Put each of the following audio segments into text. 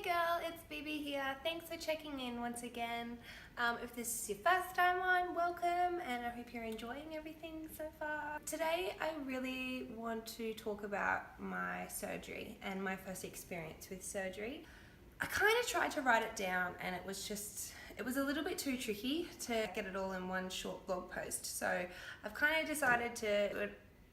girl, it's BB here. Thanks for checking in once again. If this is your first time on, welcome, and I hope you're enjoying everything so far. Today I really want to talk about my surgery and my first experience with surgery. I kind of tried to write it down and it was a little bit too tricky to get it all in one short blog post. So I've kind of decided to do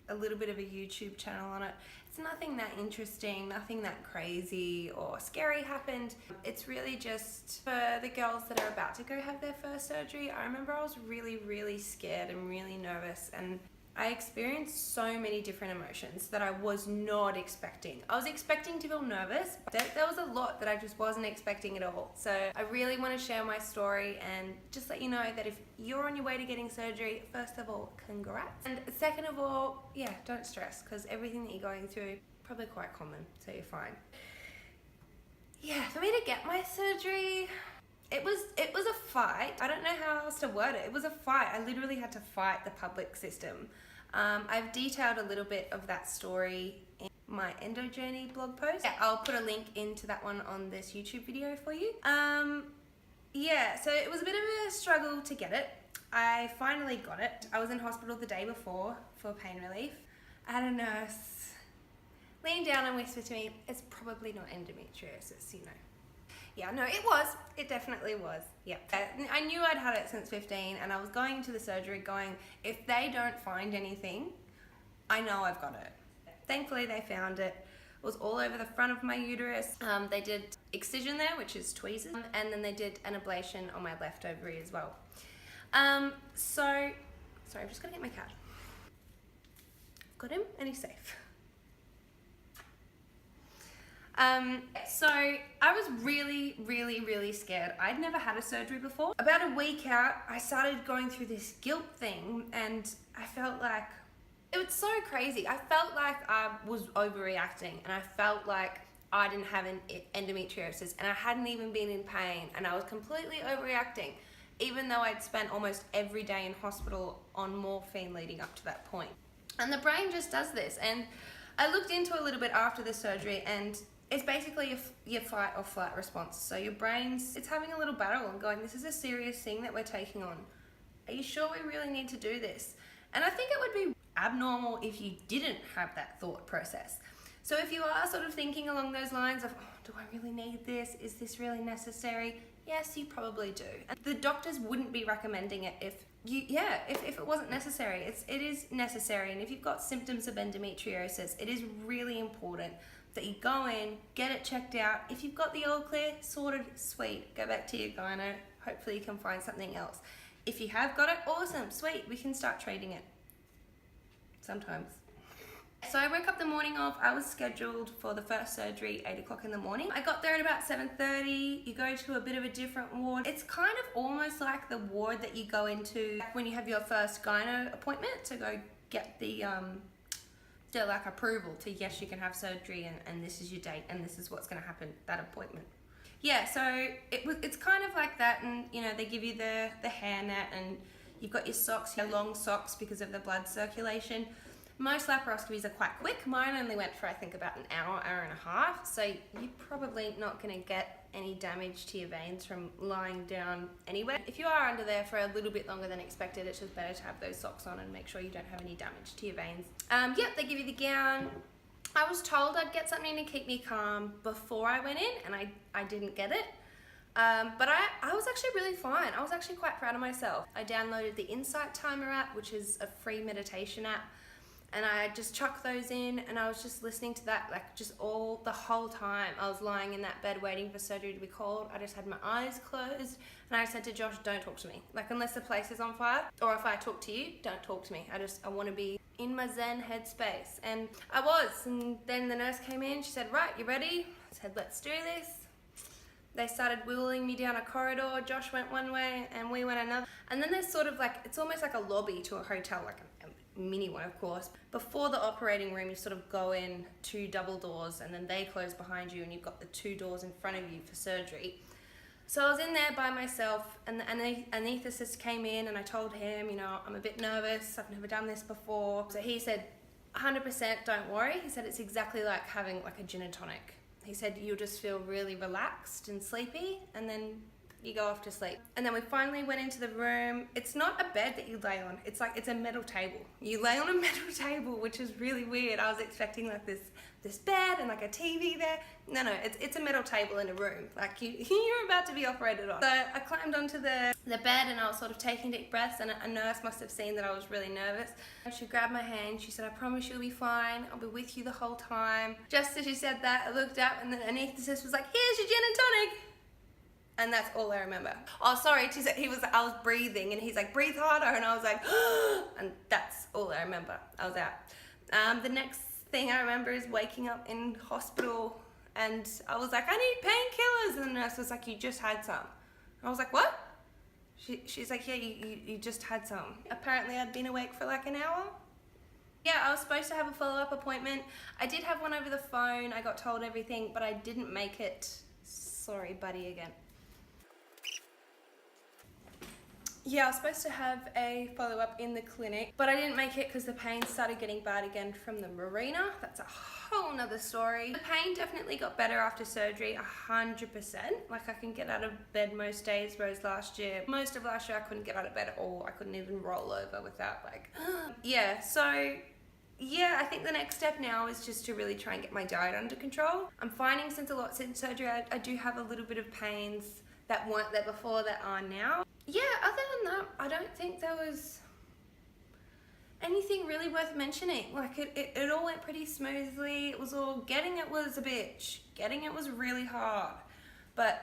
a little bit of a YouTube channel on it. It's nothing that interesting, nothing that crazy or scary happened. It's really just for the girls that are about to go have their first surgery. I remember I was really scared and really nervous, and I experienced so many different emotions that I was not expecting. I was expecting to feel nervous, but there was a lot that I just wasn't expecting at all. So I really want to share my story and just let you know that if you're on your way to getting surgery, first of all, congrats. And second of all, yeah, don't stress, because everything that you're going through, probably quite common, so you're fine. Yeah, for me to get my surgery, it was a fight. I don't know how else to word it. It was a fight. I literally had to fight the public system. I've detailed a little bit of that story in my Endo journey blog post. Yeah, I'll put a link into that one on this YouTube video for you. Yeah, so it was a bit of a struggle to get it. I finally got it. I was in hospital the day before for pain relief. I had a nurse lean down and whisper to me, "It's probably not endometriosis, you know." Yeah, no, it was. It definitely was. Yep. I knew I'd had it since 15, and I was going into the surgery going, if they don't find anything, I know I've got it. Thankfully, they found it. It was all over the front of my uterus. They did excision there, which is tweezers, and then they did an ablation on my left ovary as well. Sorry, I'm just gonna get my cat. Got him, and he's safe. So I was really scared. I'd never had a surgery before. About a week out, I started going through this guilt thing, and I felt like, it was so crazy. I felt like I was overreacting, and I felt like I didn't have an endometriosis, and I hadn't even been in pain, and I was completely overreacting, even though I'd spent almost every day in hospital on morphine leading up to that point. And the brain just does this, and I looked into it a little bit after the surgery, and it's basically your fight or flight response. So your brain's, it's having a little battle and going, this is a serious thing that we're taking on. Are you sure we really need to do this? And I think it would be abnormal if you didn't have that thought process. So if you are sort of thinking along those lines of, oh, do I really need this? Is this really necessary? Yes, you probably do. And the doctors wouldn't be recommending it if it wasn't necessary. It is necessary. And if you've got symptoms of endometriosis, it is really important that you go in, get it checked out. If you've got the all clear, sorted, sweet, go back to your gyno. Hopefully you can find something else. If you have got it, awesome, sweet, we can start treating it. Sometimes. So I woke up the morning of, I was scheduled for the first surgery, 8 o'clock in the morning. I got there at about 7:30. You go to a bit of a different ward. It's kind of almost like the ward that you go into when you have your first gyno appointment to go get the like approval to, yes, you can have surgery, and this is your date and this is what's going to happen, that appointment. Yeah, so it's kind of like that, and you know, they give you the hairnet, and you've got your socks, your long socks, because of the blood circulation. Most laparoscopies are quite quick. Mine only went for, I think, about an hour and a half, so you're probably not going to get any damage to your veins from lying down anywhere. If you are under there for a little bit longer than expected, it's just better to have those socks on and make sure you don't have any damage to your veins. Yep, they give you the gown. I was told I'd get something to keep me calm before I went in, and I didn't get it. But I was actually really fine. I was actually quite proud of myself. I downloaded the Insight Timer app, which is a free meditation app, and I just chucked those in, and I was just listening to that, like, just the whole time I was lying in that bed waiting for surgery to be called. I just had my eyes closed, and I said to Josh, don't talk to me. Like, unless the place is on fire, or if I talk to you, don't talk to me. I want to be in my Zen headspace. And I was, and then the nurse came in, she said, right, you ready? I said, let's do this. They started wheeling me down a corridor. Josh went one way and we went another. And then there's sort of like, it's almost like a lobby to a hotel, like a mini one, of course. Before the operating room, you sort of go in 2 double doors, and then they close behind you, and you've got the 2 doors in front of you for surgery. So I was in there by myself, and the anaesthetist came in, and I told him, you know, I'm a bit nervous, I've never done this before. So he said, 100% don't worry. He said it's exactly like having like a gin and tonic. he said you'll just feel really relaxed and sleepy, and then you go off to sleep. And then we finally went into the room. It's not a bed that you lay on. It's like, it's a metal table. You lay on a metal table, which is really weird. I was expecting like this bed and like a TV there. No, it's a metal table in a room. Like you're about to be operated on. So I climbed onto the bed and I was sort of taking deep breaths, and a nurse must have seen that I was really nervous. She grabbed my hand. She said, "I promise you'll be fine. I'll be with you the whole time." Just as she said that, I looked up and the anaesthetist was like, "Here's your gin and tonic." And that's all I remember. Oh, sorry, I was breathing and he's like, "Breathe harder." And I was like, and that's all I remember. I was out. The next thing I remember is waking up in hospital, and I was like, "I need painkillers." And the nurse was like, "You just had some." And I was like, "What?" She's like, "Yeah, you just had some." Apparently I'd been awake for like an hour. Yeah, I was supposed to have a follow-up appointment. I did have one over the phone. I got told everything, but I didn't make it. Sorry, buddy, again. Yeah, I was supposed to have a follow-up in the clinic, but I didn't make it because the pain started getting bad again from the marina. That's a whole nother story. The pain definitely got better after surgery, 100%. Like, I can get out of bed most days, whereas most of last year I couldn't get out of bed at all. I couldn't even roll over without like, yeah, so yeah, I think the next step now is just to really try and get my diet under control. I'm finding since surgery, I do have a little bit of pains that weren't there before that are now. Yeah, other than that, I don't think there was anything really worth mentioning. Like, it all went pretty smoothly. It was getting it was a bitch. Getting it was really hard. But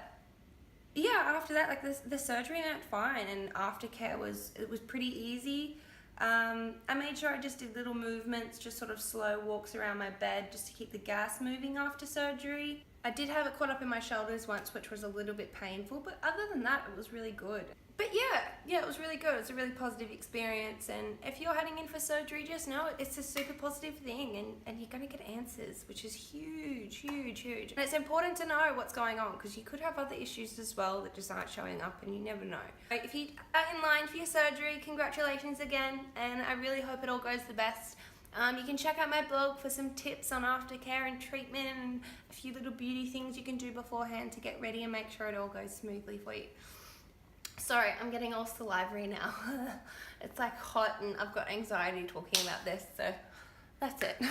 yeah, after that, like the surgery went fine, and aftercare was pretty easy. I made sure I just did little movements, just sort of slow walks around my bed just to keep the gas moving after surgery. I did have it caught up in my shoulders once, which was a little bit painful, but other than that, it was really good. But yeah, it was really good. It was a really positive experience, and if you're heading in for surgery, just know it's a super positive thing, and you're gonna get answers, which is huge, huge, huge. And it's important to know what's going on, because you could have other issues as well that just aren't showing up, and you never know. If you are in line for your surgery, congratulations again, and I really hope it all goes the best. You can check out my blog for some tips on aftercare and treatment, and a few little beauty things you can do beforehand to get ready and make sure it all goes smoothly for you. Sorry, I'm getting all salivary now. It's like hot and I've got anxiety talking about this, so that's it.